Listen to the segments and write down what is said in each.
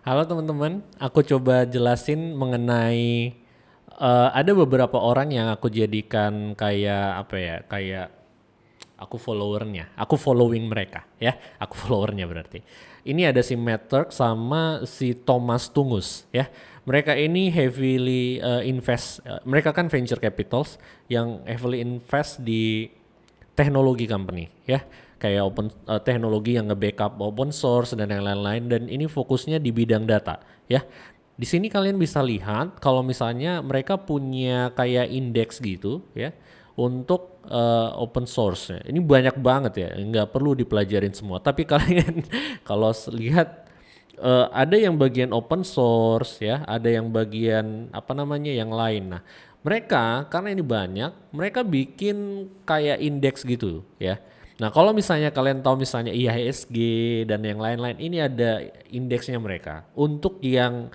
Halo teman-teman, aku coba jelasin mengenai ada beberapa orang yang aku jadikan kayak apa ya, kayak aku followernya, aku following mereka ya, aku followernya berarti. Ini ada si Matt Turk sama si Thomas Tungus ya. Mereka ini heavily invest, mereka kan venture capitals yang heavily invest di teknologi company ya, kayak teknologi yang nge-backup open source dan yang lain-lain, dan ini fokusnya di bidang data ya. Di sini kalian bisa lihat kalau misalnya mereka punya kayak indeks gitu ya untuk open source. Ini banyak banget ya, nggak perlu dipelajarin semua. Tapi kalian kalau lihat ada yang bagian open source ya, ada yang bagian apa namanya yang lain. Nah, mereka karena ini banyak, mereka bikin kayak indeks gitu ya. Nah, kalau misalnya kalian tahu misalnya IHSG dan yang lain-lain, ini ada indeksnya mereka untuk yang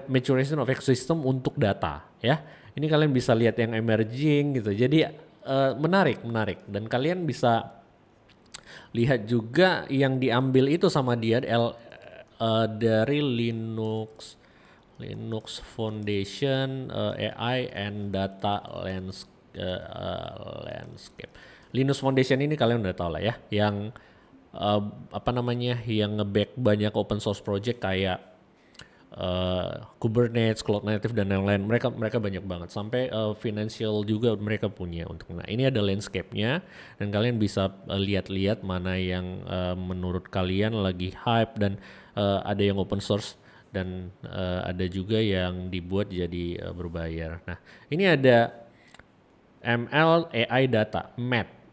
maturation of ecosystem untuk data ya. Ini kalian bisa lihat yang emerging gitu. Jadi menarik dan kalian bisa lihat juga yang diambil itu sama dia dari Linux Foundation AI and Data Landscape. Linux Foundation ini kalian udah tahu lah ya, yang apa namanya, yang nge-back banyak open source project kayak Kubernetes, Cloud Native dan lain-lain. Mereka banyak banget. Sampai financial juga mereka punya untuk. Nah, ini ada landscape-nya dan kalian bisa lihat-lihat mana yang menurut kalian lagi hype, dan ada yang open source dan ada juga yang dibuat jadi berbayar. Nah, ini ada ML AI data, MAT.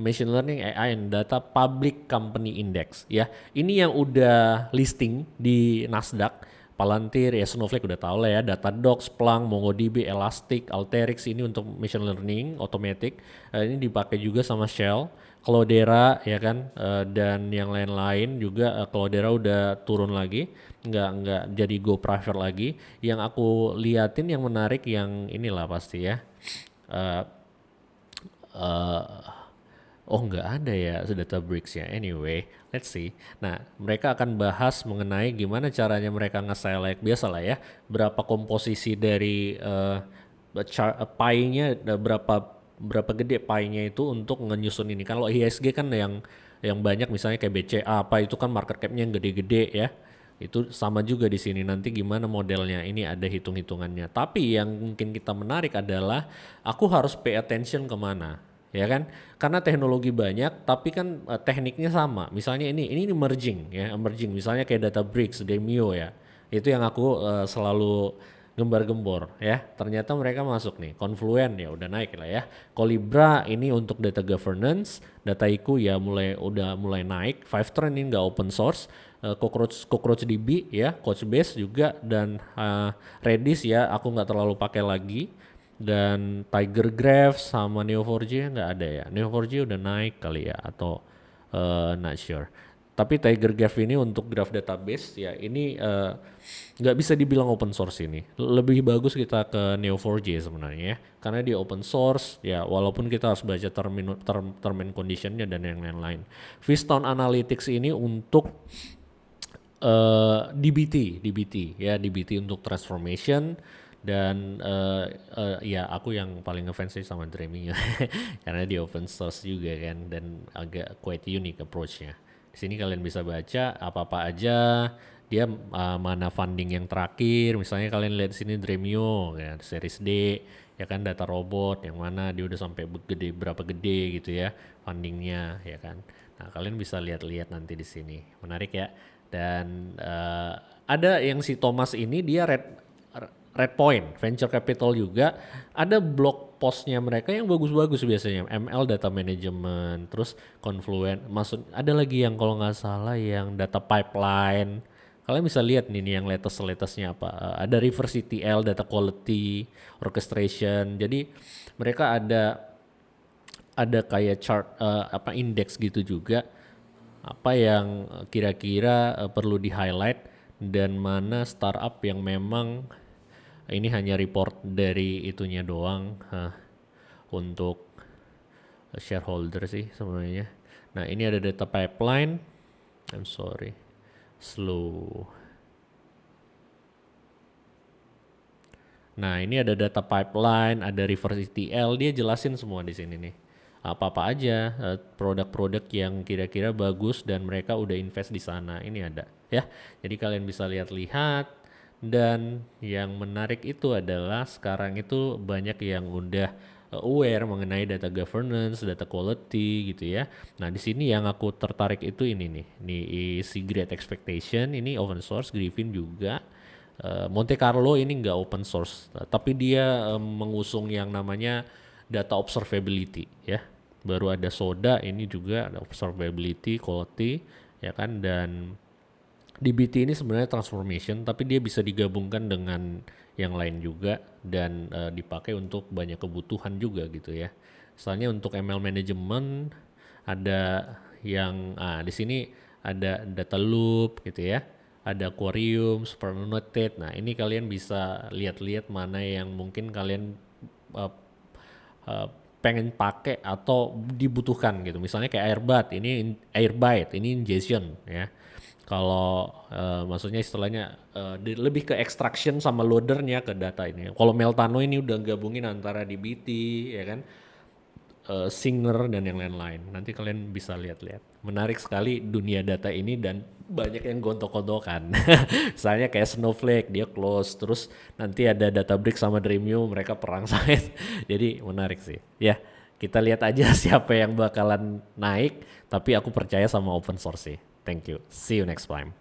Machine Learning AI and Data Public Company Index ya. Ini yang udah listing di Nasdaq, Palantir, ya Snowflake udah tahu lah ya, Datadog, Splunk, MongoDB, Elastic, Alteryx ini untuk machine learning automatic. Ini dipakai juga sama Shell, Cloudera ya kan, dan yang lain-lain juga. Cloudera udah turun lagi, nggak jadi go private lagi. Yang aku liatin yang menarik yang inilah pasti ya. Uh, uh, oh nggak ada ya Databricks ya. Anyway, let's see. Nah, mereka akan bahas mengenai gimana caranya mereka nge-select, biasa lah ya, berapa komposisi dari pie-nya, berapa berapa gede pie-nya itu untuk ngenyusun ini. Kalau ISG kan yang banyak misalnya kayak BCA apa itu kan market cap-nya yang gede-gede ya. Itu sama juga di sini, nanti gimana modelnya ini ada hitung-hitungannya. Tapi yang mungkin kita menarik adalah aku harus pay attention kemana, ya kan? Karena teknologi banyak, tapi kan tekniknya sama. Misalnya ini emerging ya, emerging. Misalnya kayak Databricks, Demio ya. Itu yang aku selalu gembar-gembor ya. Ternyata mereka masuk nih. Confluent ya udah naik lah ya. Colibra ini untuk data governance, Dataiku ya udah mulai naik. Fivetran ini nggak open source. CockroachDB ya, Couchbase juga, dan Redis ya aku nggak terlalu pakai lagi, dan Tiger Graph sama Neo4j nggak ada ya. Neo4j udah naik kali ya, atau not sure. Tapi Tiger Graph ini untuk graph database ya, ini nggak bisa dibilang open source ini. Lebih bagus kita ke Neo4j sebenarnya ya, karena dia open source ya, walaupun kita harus baca term and conditionnya dan yang lain-lain. Viston Analytics ini untuk DBT ya, DBT untuk transformation, dan ya aku yang paling ngefans sih sama Dremio karena dia open source juga kan, dan agak quite unique approach-nya. Di sini kalian bisa baca apa-apa aja dia, mana funding yang terakhir. Misalnya kalian lihat di sini Dremio ya, series D ya kan, data robot yang mana dia udah sampai gede, berapa gede gitu ya fundingnya ya kan. Nah, kalian bisa lihat-lihat nanti di sini. Menarik ya. Dan ada yang si Thomas ini dia Red Point Venture Capital juga. Ada blog postnya mereka yang bagus-bagus biasanya, ML Data Management, terus Confluent. Maksud ada lagi yang kalau nggak salah yang data pipeline. Kalian bisa lihat nih yang latest-latestnya apa. Ada reverse ETL, data quality, orchestration. Jadi mereka ada kayak chart, apa indeks gitu juga, apa yang kira-kira perlu di highlight, dan mana startup yang memang ini hanya report dari itunya doang, untuk shareholder sih sebenarnya. Nah, ini ada data pipeline. I'm sorry, Slow. Nah, ini ada data pipeline, ada reverse ETL, dia jelasin semua di sini nih. Apa-apa aja produk-produk yang kira-kira bagus dan mereka udah invest di sana. Ini ada ya. Jadi kalian bisa lihat-lihat, dan yang menarik itu adalah sekarang itu banyak yang udah aware mengenai data governance, data quality gitu ya. Nah, di sini yang aku tertarik itu ini nih. Nih si Great Expectation ini open source, Griffin juga. Monte Carlo ini nggak open source, tapi dia mengusung yang namanya data observability ya. Baru ada Soda, ini juga ada observability, quality ya kan. Dan DBT ini sebenarnya transformation, tapi dia bisa digabungkan dengan yang lain juga dan dipakai untuk banyak kebutuhan juga gitu ya. Misalnya untuk ML management ada yang di sini ada data loop gitu ya. Ada Aquarium, Supernoted. Nah, ini kalian bisa lihat-lihat mana yang mungkin kalian uh, uh, pengen pakai atau dibutuhkan gitu. Misalnya kayak Airbyte, ini ingestion ya. Kalau maksudnya istilahnya lebih ke extraction sama loadernya ke data ini. Kalau Meltano ini udah gabungin antara DBT ya kan, Singer dan yang lain-lain. Nanti kalian bisa lihat-lihat. Menarik sekali dunia data ini dan banyak yang gontok-gontokan. Misalnya kayak Snowflake, dia close. Terus nanti ada Databricks sama Dremio, mereka perang sama. Jadi menarik sih. Ya, kita lihat aja siapa yang bakalan naik. Tapi aku percaya sama open source sih. Thank you. See you next time.